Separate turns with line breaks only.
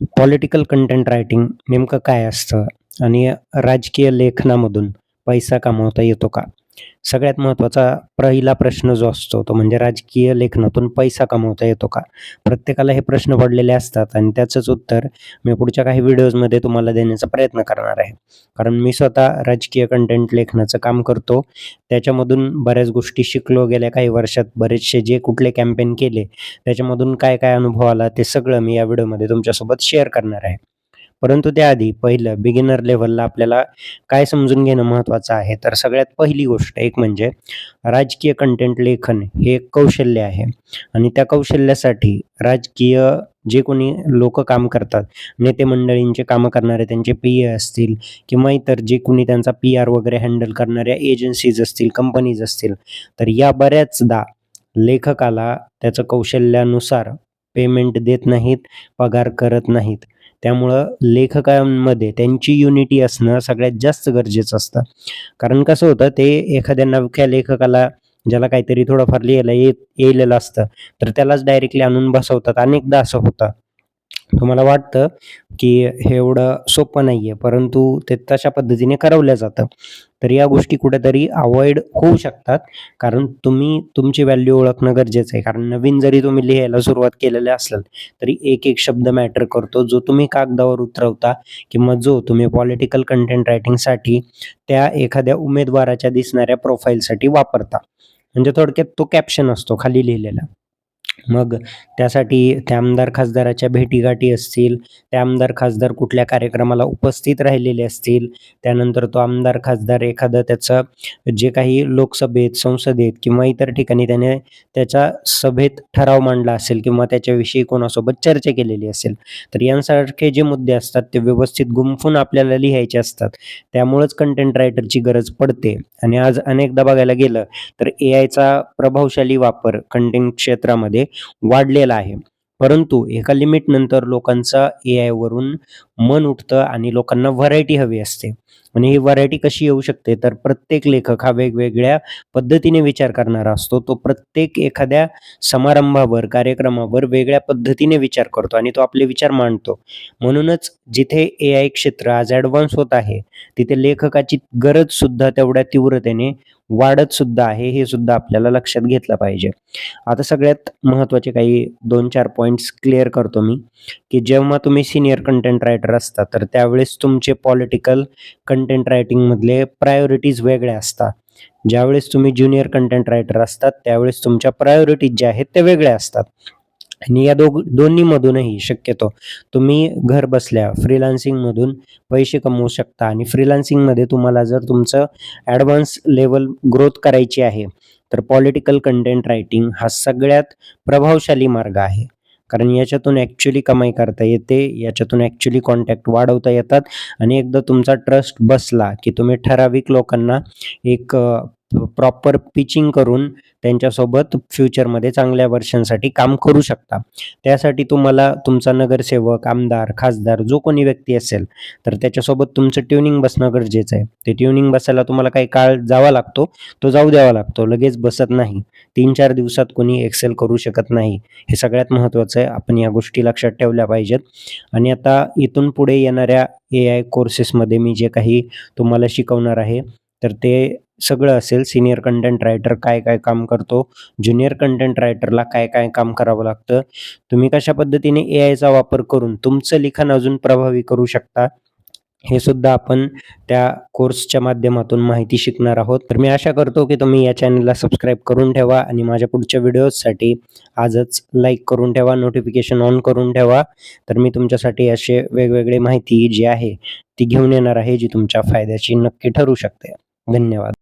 Political content writing नेमकं काय असतं आणि राजकीय लेखनामधून पैसा कमवता येतो का? सगळ्यात महत्त्वाचा पहिला प्रश्न जो असतो तो म्हणजे राजकीय लेखनातून पैसा कमवता येतो का? प्रत्येकाला हे प्रश्न पडलेले असतात आणि त्याचंच उत्तर मी पुढच्या काही व्हिडिओजमध्ये तुम्हाला देण्याचा प्रयत्न करणार आहे. कारण मी स्वतः राजकीय कंटेंट लेखनाचं काम करतो. त्याच्यामधून बऱ्याच गोष्टी शिकलो गेल्या काही वर्षात. बरेचसे जे कुठले कॅम्पेन केले त्याच्यामधून काय अनुभव आला ते सगळं मी या व्हिडिओमध्ये तुमच्यासोबत शेअर करणार आहे. परंतु त्याआधी पहिलं बिगिनर लेव्हलला आपल्याला काय समजून घेणं महत्त्वाचं आहे, तर सगळ्यात पहिली गोष्ट एक म्हणजे राजकीय कंटेंट लेखन हे एक कौशल्य आहे आणि त्या कौशल्यासाठी राजकीय जे कोणी लोकं काम करतात, नेते मंडळींचे कामं करणारे त्यांचे पी-ए असतील किंवा इतर जे कोणी त्यांचा पी-आर वगैरे हँडल करणाऱ्या एजन्सीज असतील, कंपनीज असतील, तर या बऱ्याचदा लेखकाला त्याचं कौशल्यानुसार पेमेंट देत नाहीत, पगार करत नाहीत. त्यामुळं लेखकांमध्ये त्यांची युनिटी असणं सगळ्यात जास्त गरजेचं असतं. कारण कसं होतं ते एखाद्या नवख्या लेखकाला ज्याला काहीतरी थोडंफार लिहायला येइलेलं असतं, तर त्यालाच डायरेक्टली आणून बसवतात. अनेकदा असं होतं. तुम्हाला वाटतं, की हे एवढं सोपं नाहीये, परंतु ते तशा पद्धतीने करवलं जातं. तर या गोष्टी कुठेतरी अव्हॉइड होऊ शकतात. कारण तुम्ही तुमची व्हॅल्यू ओळखणं गरजेचं आहे. कारण नवीन जरी तुम्ही लिहायला सुरुवात केलेली असेल, तरी एक शब्द मॅटर करतो, जो तुम्ही कागदावर उतरवता किंवा जो तुम्ही पॉलिटिकल कंटेंट रायटिंगसाठी त्या एखाद्या उमेदवाराच्या दिसणाऱ्या प्रोफाईलसाठी वापरता. म्हणजे थोडक्यात तो कॅप्शन असतो खाली लिहिलेला. मग त्यासाठी त्या आमदार खासदाराच्या भेटीगाठी असतील, ते आमदार खासदार कुठल्या कार्यक्रमाला उपस्थित राहिलेले असतील, त्यानंतर तो आमदार खासदार एखादं त्याचं जे काही लोकसभेत, संसदेत किंवा इतर ठिकाणी त्याने त्याच्या सभेत ठराव मांडला असेल किंवा त्याच्याविषयी कोणासोबत चर्चा केलेली असेल, तर यांसारखे जे मुद्दे असतात ते व्यवस्थित गुंफून आपल्याला लिहायचे असतात. त्यामुळंच कंटेंट रायटरची गरज पडते आणि आज अनेकदा बघायला गेलं तर एआयचा प्रभावशाली वापर कंटेंट क्षेत्रामध्ये वाढलेला आहे. परंतु एका लिमिटनंतर लोकांचा एआयवरून मन उठतं आणि लोकांना व्हरायटी हवी असते आणि ही व्हरायटी कशी येऊ शकते, तर प्रत्येक लेखक हा वेगवेगळ्या पद्धतीने विचार करणारा असतो. तो प्रत्येक एखाद्या समारंभावर, कार्यक्रमावर वेगळ्या पद्धतीने विचार करतो आणि तो आपले विचार मांडतो. म्हणूनच जिथे एआय क्षेत्र आज ॲडव्हान्स होत आहे, तिथे लेखकाची गरजसुद्धा तेवढ्या तीव्रतेने वाढत सुद्धा आहे, हे सुद्धा आपल्याला लक्षात घेतलं पाहिजे. आता सगळ्यात महत्त्वाचे काही 2-4 पॉइंट्स क्लिअर करतो मी, की जेव्हा तुम्ही सीनियर कंटेंट रायटर असता, तर त्यावेळेस तुमचे पॉलिटिकल कंटेंट रायटिंगमधले प्रायोरिटीज वेगळ्या असतात. ज्यावेळेस तुम्ही ज्युनियर कंटेंट रायटर असतात, त्यावेळेस तुमच्या प्रायोरिटीज ज्या आहेत त्या वेगळ्या असतात. आणि या दोन्हीमधूनही शक्यतो तुम्ही घर बसल्या फ्रीलान्सिंगमधून पैसे कमवू शकता आणि फ्रीलान्सिंगमध्ये तुम्हाला जर तुमचं ॲडव्हान्स लेव्हल ग्रोथ करायची आहे, तर पॉलिटिकल कंटेंट रायटिंग हा सगळ्यात प्रभावशाली मार्ग आहे. कारण याच्यातून ॲक्च्युअली कमाई करता येते, याच्यातून ॲक्च्युअली कॉन्टॅक्ट वाढवता येतात आणि एकदा तुमचा ट्रस्ट बसला, की तुम्ही ठराविक लोकांना एक प्रॉपर पिचिंग करून त्यांच्यासोबत फ्युचरमध्ये चांगल्या वर्षांसाठी काम करू शकता. त्यासाठी तुम्हाला तुमचा नगरसेवक, आमदार, खासदार जो कोणी व्यक्ती असेल, तर त्याच्यासोबत तुमचं ट्युनिंग बसणं गरजेचं आहे. ते ट्युनिंग बसायला तुम्हाला काही काळ जावा लागतो, तो जाऊ द्यावा लागतो, लगेच बसत नाही. 3-4 दिवसात कोणी एक्सेल करू शकत नाही. हे सगळ्यात महत्त्वाचं आहे. आपण या गोष्टी लक्षात ठेवल्या पाहिजेत. आणि आता इथून पुढे येणाऱ्या एआय कोर्सेसमध्ये मी जे काही तुम्हाला शिकवणार आहे, तर ते सगळं असेल. सीनियर कंटेंट रायटर काय काम करतो, ज्युनियर कंटेंट रायटरला काय काम करावं लागतं, तुम्ही कशा पद्धतीने एआयचा वापर करून तुमचं लिखाण अजून प्रभावी करू शकता, हे सुद्धा आपण त्या कोर्सच्या माध्यमातून माहिती शिकणार आहोत. तर मी आशा करतो की तुम्ही या चॅनलला सबस्क्राईब करून ठेवा आणि माझ्या पुढच्या व्हिडिओजसाठी आजच लाईक करून ठेवा, नोटिफिकेशन ऑन करून ठेवा. तर मी तुमच्यासाठी असे वेगवेगळे माहिती जी आहे ती घेऊन येणार आहे, जी तुमच्या फायद्याची नक्की ठरू शकते. धन्यवाद.